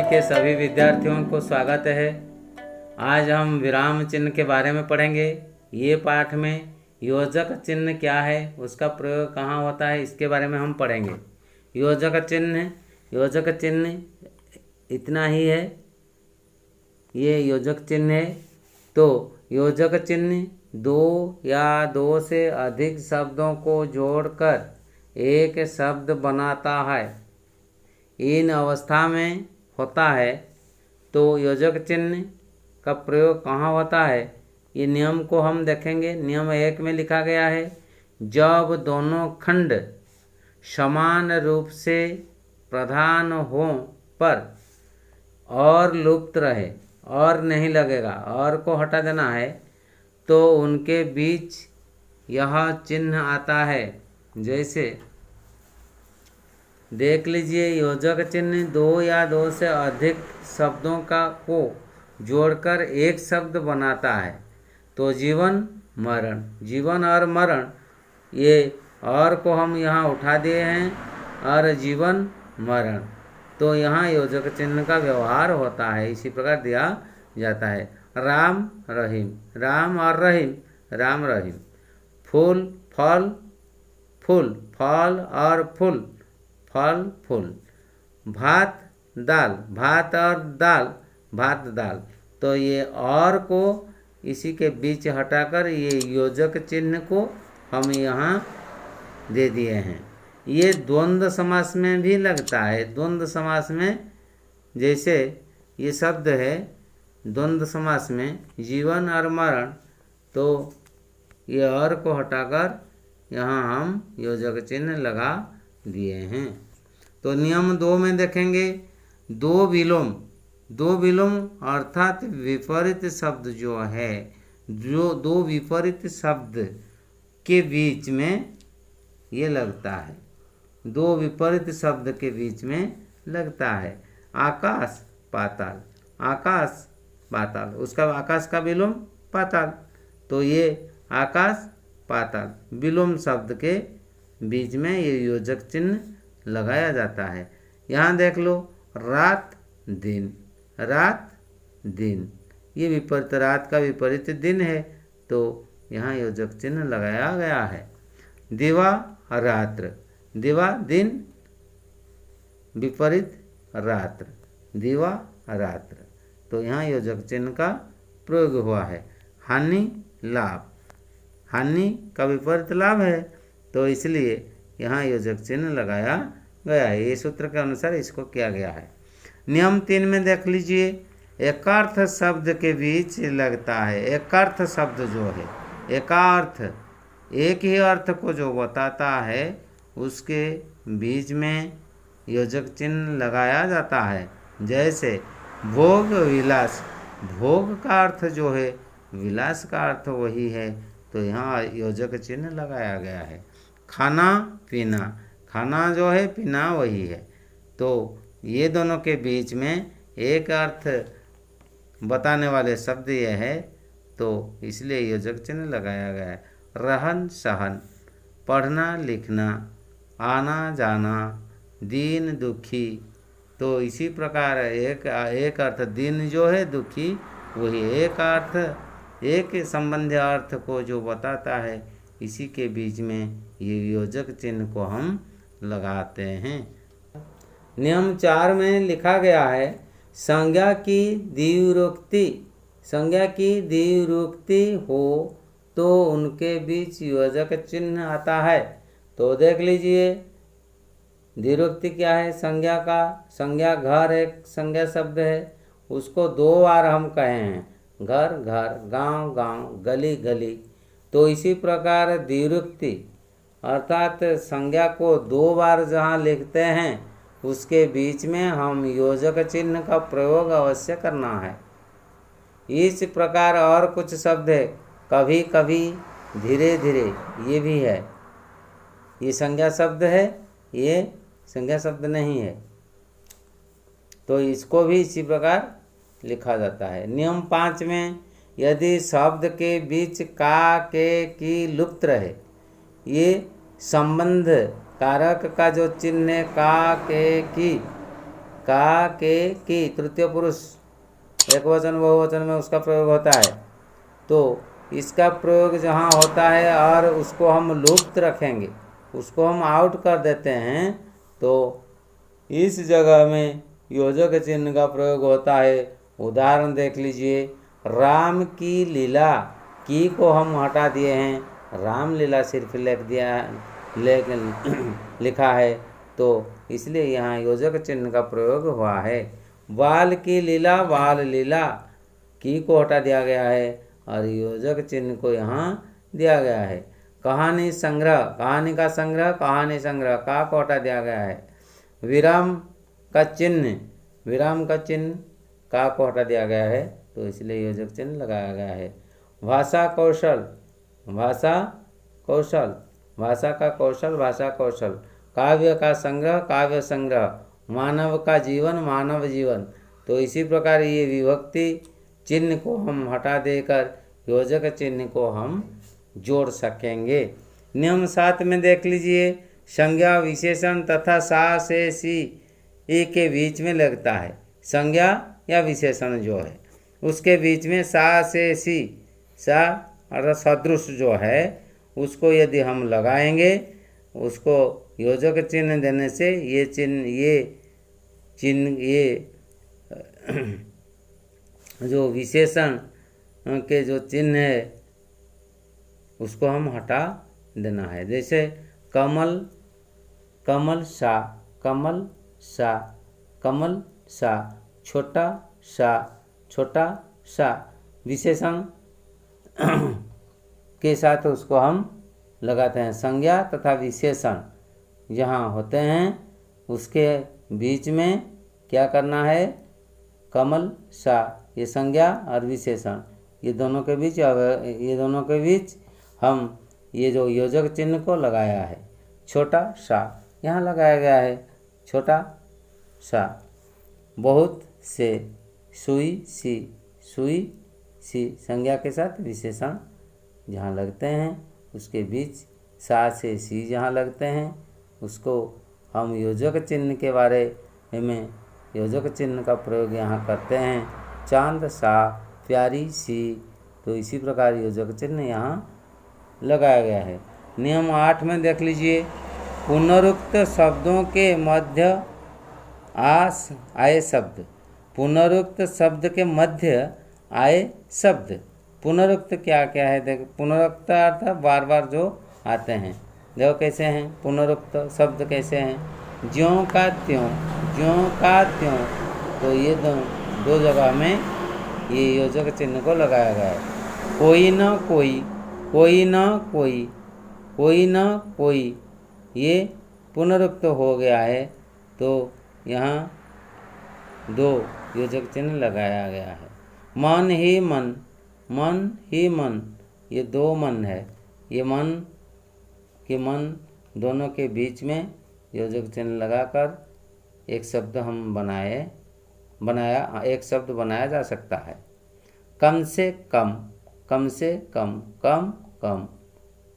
के सभी विद्यार्थियों को स्वागत है। आज हम विराम चिन्ह के बारे में पढ़ेंगे। ये पाठ में योजक चिन्ह क्या है, उसका प्रयोग कहाँ होता है, इसके बारे में हम पढ़ेंगे। योजक चिन्ह इतना ही है, ये योजक चिन्ह है। तो योजक चिन्ह दो या दो से अधिक शब्दों को जोड़कर एक शब्द बनाता है। इन अवस्था में होता है। तो योजक चिन्ह का प्रयोग कहाँ होता है, ये नियम को हम देखेंगे। नियम 1 में लिखा गया है, जब दोनों खंड समान रूप से प्रधान हों पर और लुप्त रहे, और नहीं लगेगा, और को हटा देना है, तो उनके बीच यह चिन्ह आता है। जैसे देख लीजिए, योजक चिन्ह दो या दो से अधिक शब्दों को जोड़कर एक शब्द बनाता है। तो जीवन मरण, जीवन और मरण, ये और को हम यहाँ उठा दिए हैं, और जीवन मरण, तो यहाँ योजक चिन्ह का व्यवहार होता है। इसी प्रकार दिया जाता है। राम रहीम, राम और रहीम, राम रहीम। फूल फल, फूल फल और फूल, फल फूल। भात दाल, भात और दाल, भात दाल। तो ये और को इसी के बीच हटाकर ये योजक चिन्ह को हम यहाँ दे दिए हैं। ये द्वंद्व समास में भी लगता है। द्वंद्व समास में जैसे ये शब्द है द्वंद्व समास में जीवन और मरण, तो ये और को हटाकर यहाँ हम योजक चिन्ह लगा दिए हैं। तो नियम 2 में देखेंगे, दो विलोम अर्थात विपरीत शब्द जो है, जो दो विपरीत शब्द के बीच में ये लगता है, दो विपरीत शब्द के बीच में लगता है। आकाश पाताल, आकाश पाताल, उसका आकाश का विलोम पाताल, तो ये आकाश पाताल विलोम शब्द के बीच में ये योजक चिन्ह लगाया जाता है। यहाँ देख लो, रात दिन, रात दिन, ये विपरीत, रात का विपरीत दिन है, तो यहाँ योजक चिन्ह लगाया गया है। दिवा रात्र, दिवा दिन, विपरीत रात्र, दिवा रात्र, तो यहाँ योजक चिन्ह का प्रयोग हुआ है। हानि लाभ, हानि का विपरीत लाभ है, तो इसलिए यहाँ योजक चिन्ह लगाया गया है। ये सूत्र के अनुसार इसको किया गया है। नियम 3 में देख लीजिए, एकार्थ शब्द के बीच लगता है। एकार्थ शब्द जो है, एकार्थ, एक ही अर्थ को जो बताता है, उसके बीच में योजक चिन्ह लगाया जाता है। जैसे भोग विलास, भोग का अर्थ जो है, विलास का अर्थ वही है, तो यहाँ योजक चिन्ह लगाया गया है। खाना पीना, खाना जो है, पीना वही है, तो ये दोनों के बीच में एक अर्थ बताने वाले शब्द ये है, तो इसलिए योजक चिन्ह लगाया गया है। रहन सहन, पढ़ना लिखना, आना जाना, दीन दुखी, तो इसी प्रकार एक अर्थ दीन जो है, दुखी वही, एक अर्थ, एक संबंधी अर्थ को जो बताता है, इसी के बीच में ये योजक चिन्ह को हम लगाते हैं। नियम 4 में लिखा गया है, संज्ञा की द्विरुक्ति, संज्ञा की द्विरुक्ति हो तो उनके बीच योजक चिन्ह आता है। तो देख लीजिए, द्विरुक्ति क्या है संज्ञा का। संज्ञा घर एक संज्ञा शब्द है, उसको 2 बार हम कहे हैं, घर घर, गांव गांव, गली गली। तो इसी प्रकार द्विरुक्ति अर्थात संज्ञा को 2 बार जहाँ लिखते हैं, उसके बीच में हम योजक चिन्ह का प्रयोग अवश्य करना है। इस प्रकार और कुछ शब्द है, कभी कभी, धीरे धीरे, ये भी है। ये संज्ञा शब्द है, ये संज्ञा शब्द नहीं है, तो इसको भी इसी प्रकार लिखा जाता है। नियम 5 में, यदि शब्द के बीच का, के, की लुप्त रहे, ये संबंध कारक का जो चिन्ह है, का, के, की, का, के, की तृतीय पुरुष एक वचन बहुवचन में उसका प्रयोग होता है। तो इसका प्रयोग जहाँ होता है और उसको हम लुप्त रखेंगे, उसको हम आउट कर देते हैं, तो इस जगह में योजक चिन्ह का प्रयोग होता है। उदाहरण देख लीजिए, राम की लीला, की को हम हटा दिए हैं, राम लीला सिर्फ लिखा है, तो इसलिए यहाँ योजक चिन्ह का प्रयोग हुआ है। बाल की लीला, बाल लीला, की को हटा दिया गया है और योजक चिन्ह को यहाँ दिया गया है। कहानी संग्रह, कहानी का संग्रह, कहानी संग्रह, का को हटा दिया गया है। विराम का चिन्ह, विराम का चिन्ह, का को हटा दिया गया है, तो इसलिए योजक चिन्ह लगाया गया है। भाषा कौशल, भाषा कौशल, भाषा का कौशल, भाषा कौशल। काव्य का संग्रह, काव्य संग्रह। मानव का जीवन, मानव जीवन। तो इसी प्रकार ये विभक्ति चिन्ह को हम हटा देकर योजक चिन्ह को हम जोड़ सकेंगे। नियम 7 में देख लीजिए, संज्ञा विशेषण तथा सा से सी ए के बीच में लगता है। संज्ञा या विशेषण जो है उसके बीच में सा से सी, सा अर्थात सदृश जो है उसको यदि हम लगाएंगे, उसको योजक चिन्ह देने से ये चिन्ह ये जो विशेषण के जो चिन्ह है उसको हम हटा देना है। जैसे कमल, कमल सा, कमल सा, कमल सा। छोटा सा, छोटा सा। विशेषण के साथ उसको हम लगाते हैं। संज्ञा तथा विशेषण जहाँ होते हैं उसके बीच में क्या करना है, कमल सा, ये संज्ञा और विशेषण, ये दोनों के बीच हम ये जो योजक चिन्ह को लगाया है। छोटा सा यहाँ लगाया गया है, छोटा सा। बहुत से, सुई सी, सुई सी। संज्ञा के साथ विशेषण जहाँ लगते हैं उसके बीच सा से सी जहाँ लगते हैं उसको हम योजक चिन्ह के बारे में योजक चिन्ह का प्रयोग यहाँ करते हैं। चांद सा, प्यारी सी। तो इसी प्रकार योजक चिन्ह यहाँ लगाया गया है। नियम 8 में देख लीजिए, पुनरुक्त शब्दों के मध्य आए शब्द। पुनरुक्त शब्द के मध्य आए शब्द। पुनरुक्त क्या क्या है, देखो पुनरुक्त अर्थात बार बार जो आते हैं। देखो कैसे हैं पुनरुक्त शब्द, कैसे हैं, ज्यों का त्यों, ज्यों का त्यों। तो ये दो जगह में ये योजक चिन्ह को लगाया गया है। कोई न कोई, कोई न कोई, कोई न कोई, ये पुनरुक्त हो गया है, तो यहाँ 2 योजक चिन्ह लगाया गया है। मन ही मन, मन ही मन, ये 2 मन है, ये मन के मन दोनों के बीच में योजक चिन्ह लगाकर एक शब्द हम एक शब्द बनाया जा सकता है। कम से कम, कम से कम, कम कम,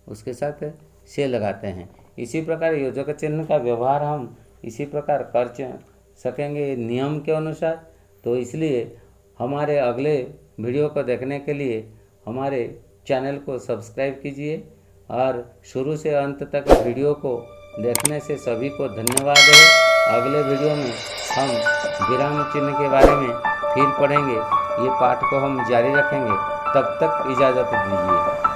उसके साथ से लगाते हैं। इसी प्रकार योजक चिन्ह का व्यवहार हम इसी प्रकार कर सकेंगे नियम के अनुसार। तो इसलिए हमारे अगले वीडियो को देखने के लिए हमारे चैनल को सब्सक्राइब कीजिए और शुरू से अंत तक वीडियो को देखने से सभी को धन्यवाद है। अगले वीडियो में हम विराम चिन्ह के बारे में फिर पढ़ेंगे, ये पाठ को हम जारी रखेंगे। तब तक इजाज़त दीजिए।